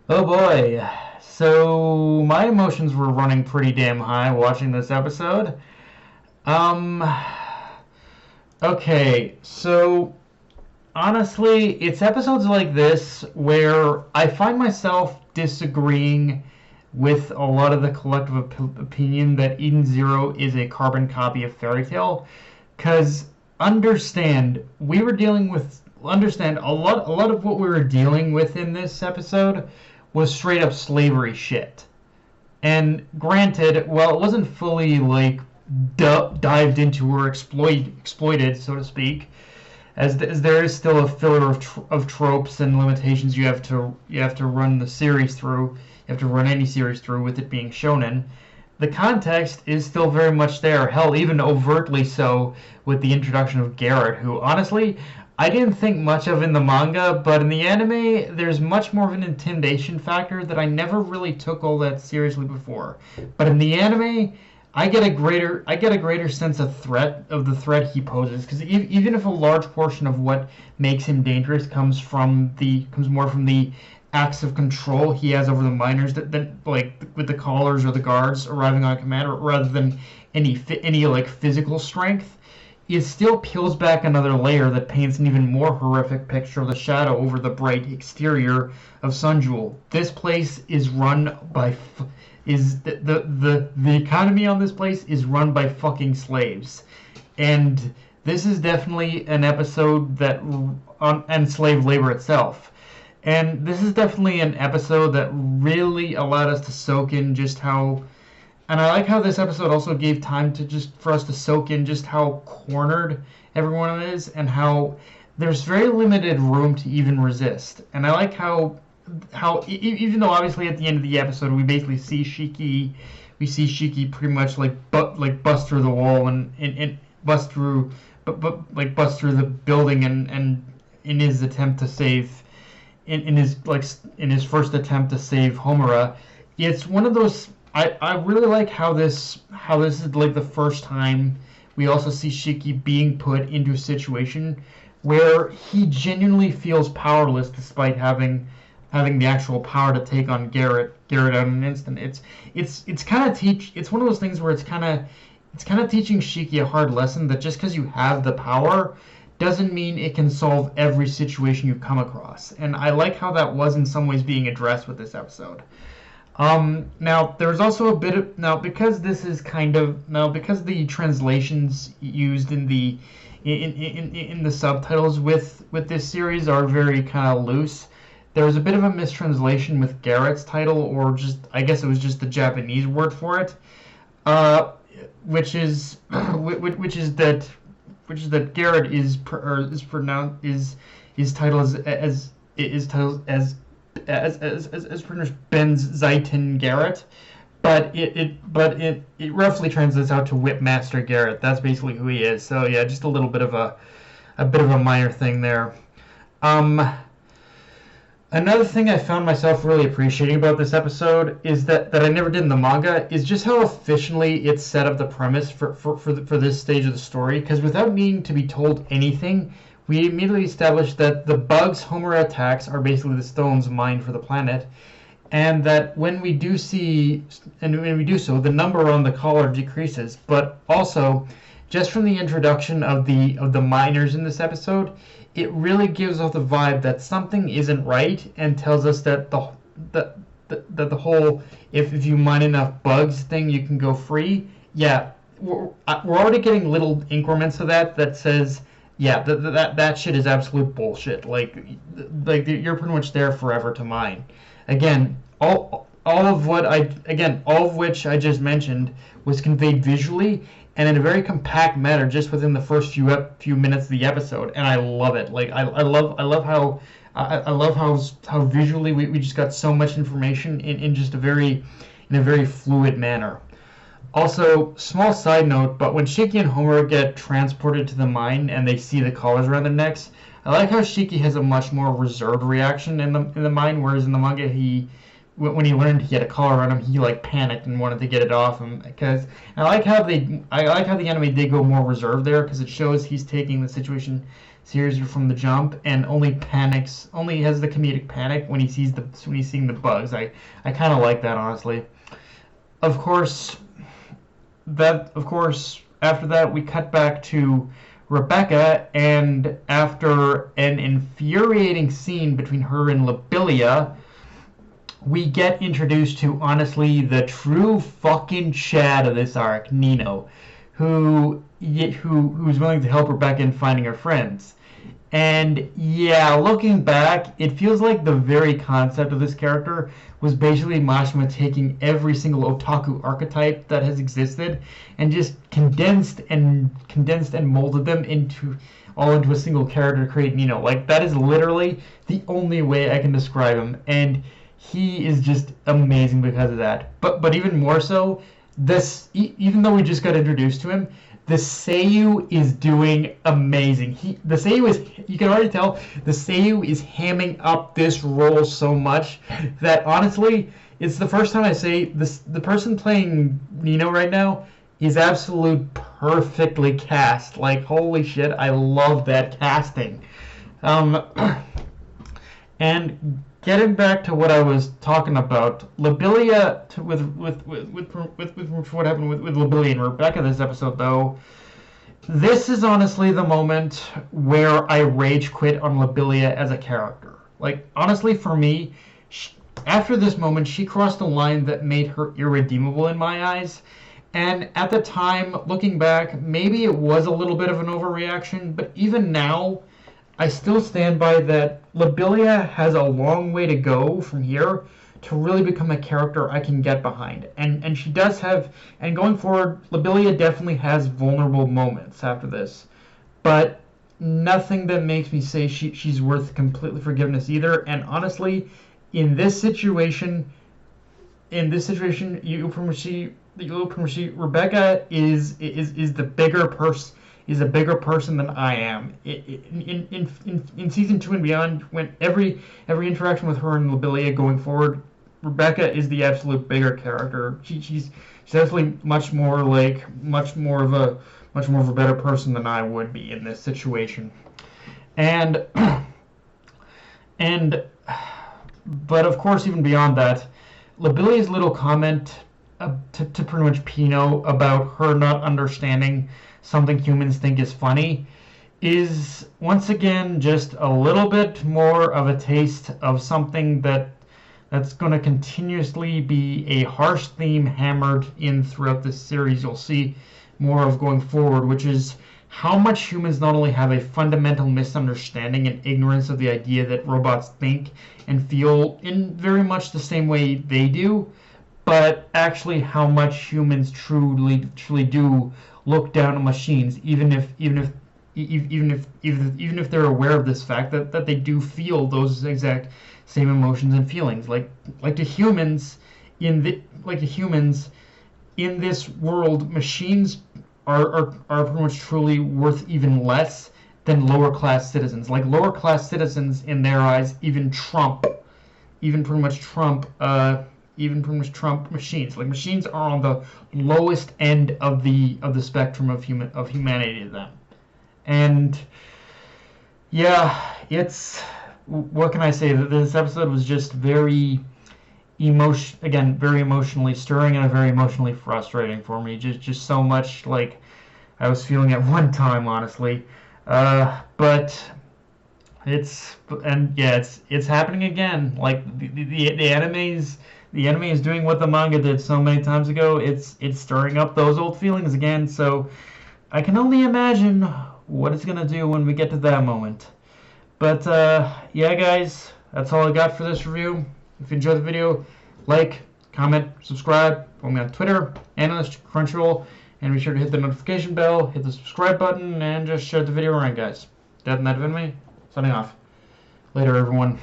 Oh boy. So my emotions were running pretty damn high watching this episode. Um okay, so honestly, it's episodes like this where I find myself disagreeing with a lot of the collective opinion that Eden Zero is a carbon copy of Fairy Tail. Cause understand a lot of what we were dealing with in this episode was straight up slavery shit. And granted, while it wasn't fully like dived into or exploited, so to speak, as there is still a filler of tropes and limitations you have to run the series through. You have to run any series through with it being shonen. The context is still very much there. Hell, even overtly so with the introduction of Garrett, who honestly I didn't think much of in the manga, but in the anime, there's much more of an intimidation factor that I never really took all that seriously before. But in the anime, I get a greater sense of the threat he poses, because even if a large portion of what makes him dangerous comes more from the acts of control he has over the miners that like with the callers or the guards arriving on command, rather than any like physical strength, it still peels back another layer that paints an even more horrific picture of the shadow over the bright exterior of Sunjul. This place is run by is the economy on this place is run by fucking slaves, and this is definitely an episode that on and slave labor itself. And this is definitely an episode that really allowed us to soak in just how, and I like how this episode also gave time to just for us to soak in just how cornered everyone is, and how there's very limited room to even resist. And I like even though obviously at the end of the episode we see Shiki pretty much like bust through the wall and bust through, but bust through the building, and in his attempt to save in his first attempt to save Homura. It's one of those. I really like how this is like the first time we also see Shiki being put into a situation where he genuinely feels powerless despite having the actual power to take on Garrett out in an instant. It's kind of it's one of those things where it's kind of teaching Shiki a hard lesson that just because you have the power doesn't mean it can solve every situation you come across. And I like how that was in some ways being addressed with this episode. Now there's also a bit of because this is because the translations used in the subtitles with this series are very kind of loose. There was a bit of a mistranslation with Garrett's title, or just I guess it was just the Japanese word for it, uh, which is which is that Garrett is pronounced is title is titled as pronounced Ben Zaitin Garrett, but it roughly translates out to Whipmaster Garrett. That's basically who he is. So yeah, just a little bit of a minor thing there. Um, Another thing I found myself really appreciating about this episode is that I never did in the manga is just how efficiently it set up the premise for this stage of the story. Because without needing to be told anything, we immediately established that the bugs Homer attacks are basically the stones mined for the planet, and that when we do so, the number on the collar decreases. But also, just from the introduction of the miners in this episode, it really gives off the vibe that something isn't right, and tells us that the whole if you mine enough bugs thing you can go free. Yeah, we're already getting little increments of that says yeah that shit is absolute bullshit. Like you're pretty much there forever to mine. Again, all of which I just mentioned was conveyed visually and in a very compact manner just within the first few minutes of the episode, and I love it. Like I love how visually we just got so much information in a very fluid manner. Also, small side note, but when Shiki and Homer get transported to the mine and they see the collars around their necks, I like how Shiki has a much more reserved reaction in the mine, whereas in the manga when he learned he had a collar around him, he like panicked and wanted to get it off him. Because I like how the anime did go more reserved there, because it shows he's taking the situation series from the jump, and only has the comedic panic when he's seeing the bugs. I kind of like that, honestly. Of course, after that we cut back to Rebecca, and after an infuriating scene between her and Lobelia, we get introduced to, honestly, the true fucking Chad of this arc, Nino, who's willing to help Rebecca in finding her friends. And yeah, looking back, it feels like the very concept of this character was basically Mashima taking every single otaku archetype that has existed and just condensed and molded them into a single character to create Nino. Like, that is literally the only way I can describe him, and he is just amazing because of that. But even more so, even though we just got introduced to him, the Seiyu is doing amazing. You can already tell the Seiyu is hamming up this role so much that, honestly, it's the first time I say this. The person playing Nino right now is absolute perfectly cast. Like, holy shit, I love that casting. And getting back to what I was talking about, Lobelia with what happened with Lobelia and Rebecca this episode, though, this is honestly the moment where I rage quit on Lobelia as a character. Like, honestly, for me, after this moment, she crossed a line that made her irredeemable in my eyes. And at the time, looking back, maybe it was a little bit of an overreaction, but even now, I still stand by that Lobelia has a long way to go from here to really become a character I can get behind. And she does have, and going forward, Lobelia definitely has vulnerable moments after this. But nothing that makes me say she's worth completely forgiveness either. And honestly, in this situation, you pretty much see Rebecca is the bigger person. Is a bigger person than I am. In season 2 and beyond, when every interaction with her and Lobelia going forward, Rebecca is the absolute bigger character. She's definitely much more of a better person than I would be in this situation. And but of course, even beyond that, Lobelia's little comment to pretty much Pino about her not understanding something humans think is funny is once again just a little bit more of a taste of something that's going to continuously be a harsh theme hammered in throughout this series. You'll see more of going forward, which is how much humans not only have a fundamental misunderstanding and ignorance of the idea that robots think and feel in very much the same way they do, but actually how much humans truly do look down on machines, even if they're aware of this fact that they do feel those exact same emotions and feelings. Like to humans in this world, machines are pretty much truly worth even less than lower class citizens. Like, lower class citizens in their eyes even pretty much trump machines. Like, machines are on the lowest end of the spectrum of humanity to them. And yeah, what can I say? This episode was just very emotionally stirring and very emotionally frustrating for me. Just so much like I was feeling at one time, honestly. But it's happening again. Like, the anime is doing what the manga did so many times ago. It's stirring up those old feelings again. So I can only imagine what it's gonna do when we get to that moment. But yeah, guys, that's all I got for this review. If you enjoyed the video, like, comment, subscribe. Follow me on Twitter, Analyst, Crunchyroll, and be sure to hit the notification bell, hit the subscribe button, and just share the video around, guys. Death and that of enemy, signing off. Later, everyone.